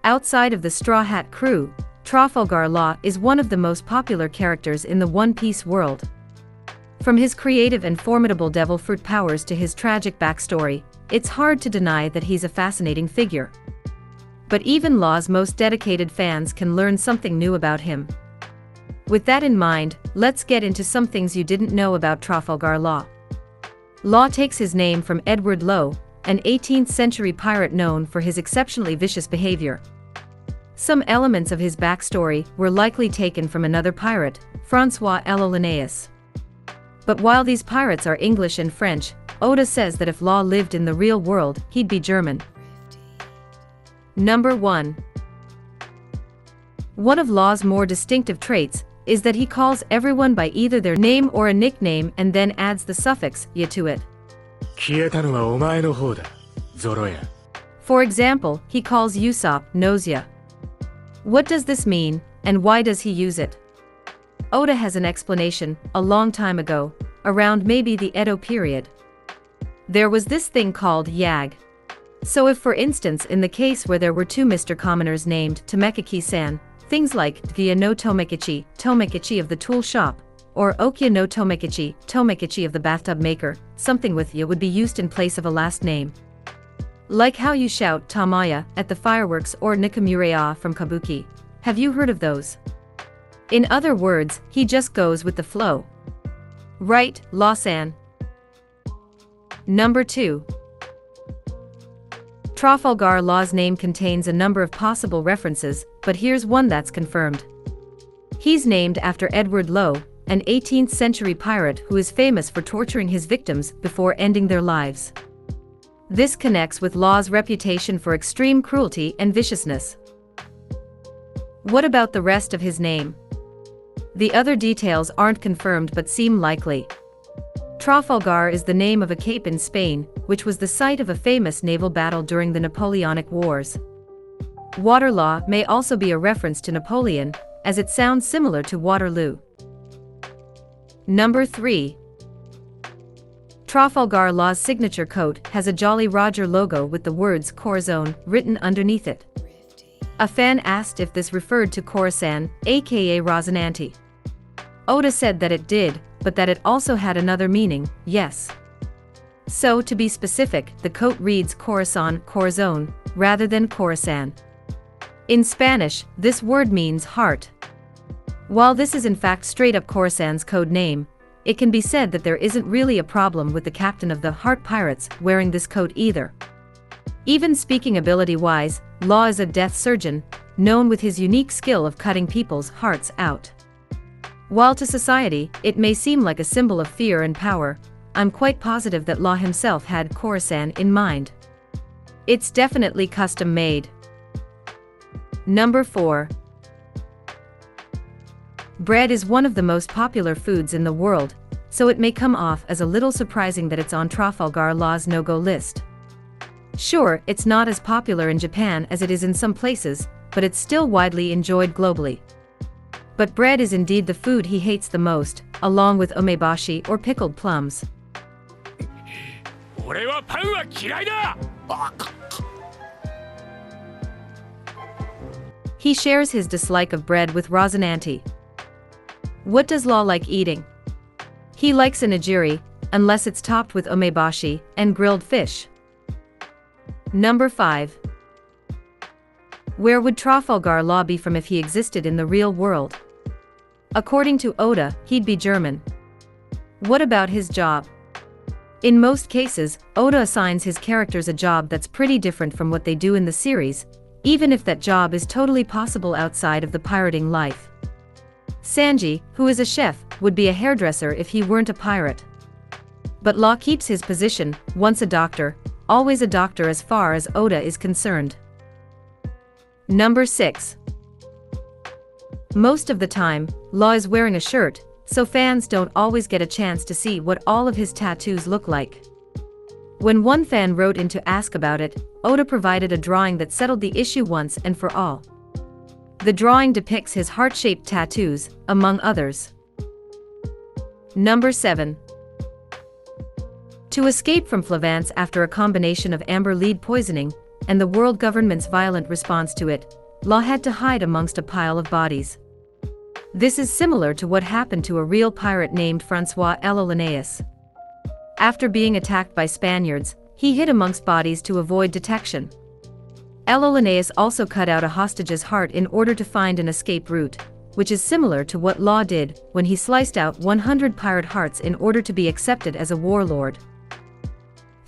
Outside of the Straw Hat crew, Trafalgar Law is one of the most popular characters in the One Piece world. From his creative and formidable devil fruit powers to his tragic backstory, it's hard to deny that he's a fascinating figure. But even Law's most dedicated fans can learn something new about him. With that in mind, let's get into some things you didn't know about Trafalgar Law. Law takes his name from Edward Lowe, an 18th century pirate known for his exceptionally vicious behavior. Some elements of his backstory were likely taken from another pirate, François Linnaeus. But while these pirates are English and French, Oda says that if Law lived in the real world, he'd be German. Number 1. One of Law's more distinctive traits is that he calls everyone by either their name or a nickname and then adds the suffix "ya" to it. For example, he calls Usopp Nausea. What does this mean, and why does he use it? Oda has an explanation. A long time ago, around maybe the Edo period, there was this thing called Yag. So if for instance in the case where there were two Mr. Commoners named Tomekichi-san, things like Dvia no Tomekichi, Tomekichi of the tool shop, or Okya no Tomekichi, Tomekichi of the bathtub maker, something with ya would be used in place of a last name. Like how you shout Tamaya at the fireworks or Nakamura from Kabuki. Have you heard of those? In other words, he just goes with the flow. Right, Law-san? Number 2. Trafalgar Law's name contains a number of possible references, but here's one that's confirmed. He's named after Edward Lowe, an 18th century pirate who is famous for torturing his victims before ending their lives. This connects with Law's reputation for extreme cruelty and viciousness. What about the rest of his name? The other details aren't confirmed but seem likely. Trafalgar is the name of a cape in Spain, which was the site of a famous naval battle during the Napoleonic Wars. Waterloo may also be a reference to Napoleon, as it sounds similar to Waterloo. Number 3. Trafalgar Law's signature coat has a Jolly Roger logo with the words Corazon written underneath it. A fan asked if this referred to Khorasan, aka Rosinante. Oda said that it did, but that it also had another meaning, yes. So to be specific, the coat reads Corazon, rather than Khorasan. In Spanish, this word means heart. While this is in fact straight up Khorasan's code name, it can be said that there isn't really a problem with the captain of the Heart Pirates wearing this coat either. Even speaking ability-wise, Law is a death surgeon, known with his unique skill of cutting people's hearts out. While to society, it may seem like a symbol of fear and power, I'm quite positive that Law himself had Khorasan in mind. It's definitely custom-made. Number 4. Bread is one of the most popular foods in the world, so it may come off as a little surprising that it's on Trafalgar Law's no-go list. Sure, it's not as popular in Japan as it is in some places, but it's still widely enjoyed globally. But bread is indeed the food he hates the most, along with umeboshi or pickled plums. He shares his dislike of bread with Rosinante. What does Law like eating? He likes a nigiri, unless it's topped with umeboshi and grilled fish. Number 5. Where would Trafalgar Law be from if he existed in the real world? According to Oda, he'd be German. What about his job? In most cases, Oda assigns his characters a job that's pretty different from what they do in the series, even if that job is totally possible outside of the pirating life. Senji, who is a chef, would be a hairdresser if he weren't a pirate. But Law keeps his position, once a doctor, always a doctor as far as Oda is concerned. Number 6. Most of the time, Law is wearing a shirt, so fans don't always get a chance to see what all of his tattoos look like. When one fan wrote in to ask about it, Oda provided a drawing that settled the issue once and for all. The drawing depicts his heart-shaped tattoos, among others. Number 7. To escape from Flavance after a combination of amber lead poisoning and the world government's violent response to it, Law had to hide amongst a pile of bodies. This is similar to what happened to a real pirate named Francois Linnaeus. After being attacked by Spaniards, he hid amongst bodies to avoid detection. Linnaeus also cut out a hostage's heart in order to find an escape route, which is similar to what Law did when he sliced out 100 pirate hearts in order to be accepted as a warlord.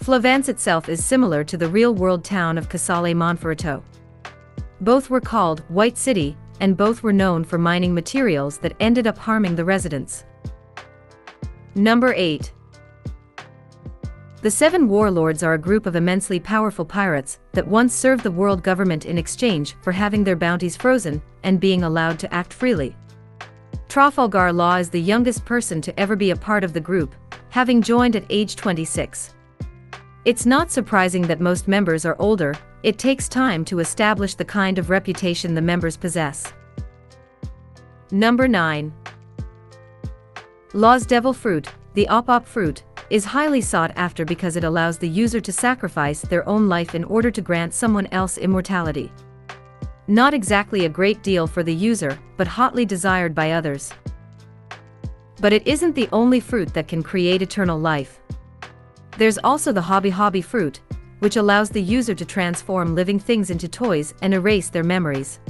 Flavance itself is similar to the real-world town of Casale Monferrato. Both were called White City, and both were known for mining materials that ended up harming the residents. Number 8. The Seven Warlords are a group of immensely powerful pirates that once served the world government in exchange for having their bounties frozen and being allowed to act freely. Trafalgar Law is the youngest person to ever be a part of the group, having joined at age 26. It's not surprising that most members are older. It takes time to establish the kind of reputation the members possess. Number 9. Law's Devil Fruit, the Op fruit, is highly sought after because it allows the user to sacrifice their own life in order to grant someone else immortality. Not exactly a great deal for the user, but hotly desired by others. But it isn't the only fruit that can create eternal life. There's also the Hobby fruit, which allows the user to transform living things into toys and erase their memories.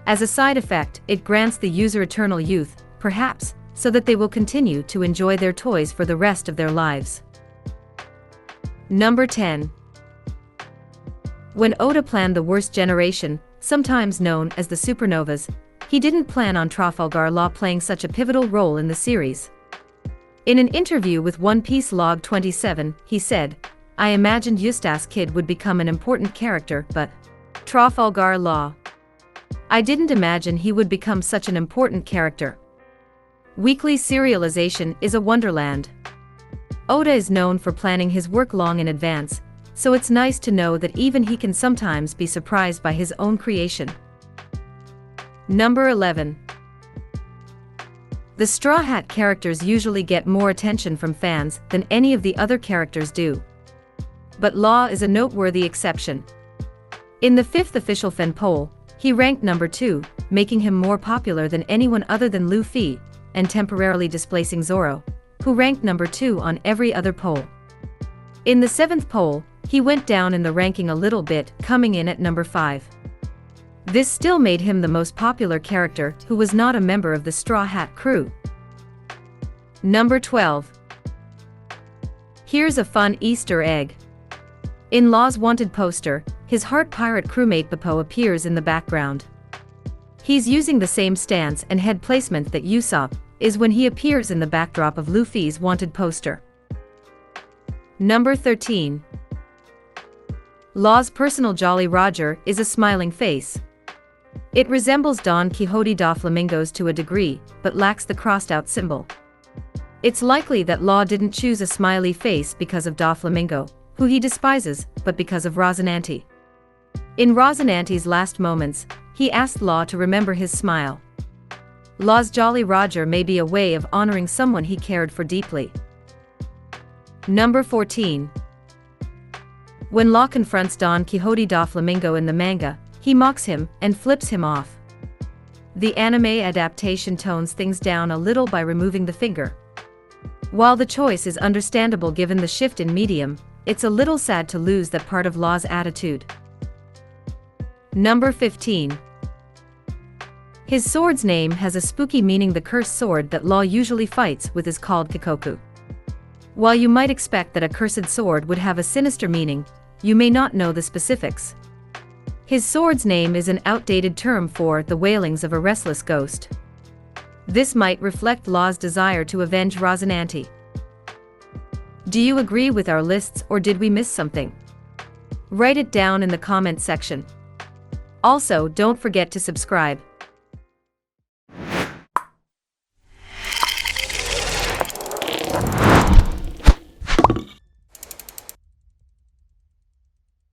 As a side effect, it grants the user eternal youth, perhaps, so that they will continue to enjoy their toys for the rest of their lives. Number 10. When Oda planned the worst generation, sometimes known as the supernovas, he didn't plan on Trafalgar Law playing such a pivotal role in the series. In an interview with One Piece Log 27, he said, "I imagined Eustace Kid would become an important character, but Trafalgar Law. I didn't imagine he would become such an important character." Weekly serialization is a wonderland. Oda is known for planning his work long in advance, so it's nice to know that even he can sometimes be surprised by his own creation. Number 11. The Straw Hat characters usually get more attention from fans than any of the other characters do. But Law is a noteworthy exception. In the 5th official fan poll, he ranked number 2, making him more popular than anyone other than Luffy, and temporarily displacing Zoro, who ranked number 2 on every other poll. In the 7th poll, he went down in the ranking a little bit, coming in at number 5. This still made him the most popular character who was not a member of the Straw Hat crew. Number 12. Here's a fun Easter egg. In Law's wanted poster, his Heart Pirate crewmate Beppo appears in the background. He's using the same stance and head placement that Usopp is when he appears in the backdrop of Luffy's wanted poster. Number 13. Law's personal Jolly Roger is a smiling face. It resembles Don Quixote da Flamingo's to a degree, but lacks the crossed-out symbol. It's likely that Law didn't choose a smiley face because of Doflamingo, who he despises, but because of Rosinante. In Rosinante's last moments, he asked Law to remember his smile. Law's Jolly Roger may be a way of honoring someone he cared for deeply. Number 14. When Law confronts Don Quixote da Flamingo in the manga, he mocks him and flips him off. The anime adaptation tones things down a little by removing the finger. While the choice is understandable given the shift in medium, it's a little sad to lose that part of Law's attitude. Number 15. His sword's name has a spooky meaning. The cursed sword that Law usually fights with is called Kikoku. While you might expect that a cursed sword would have a sinister meaning, you may not know the specifics. His sword's name is an outdated term for the wailings of a restless ghost. This might reflect Law's desire to avenge Rosinante. Do you agree with our lists, or did we miss something? Write it down in the comment section. Also, don't forget to subscribe.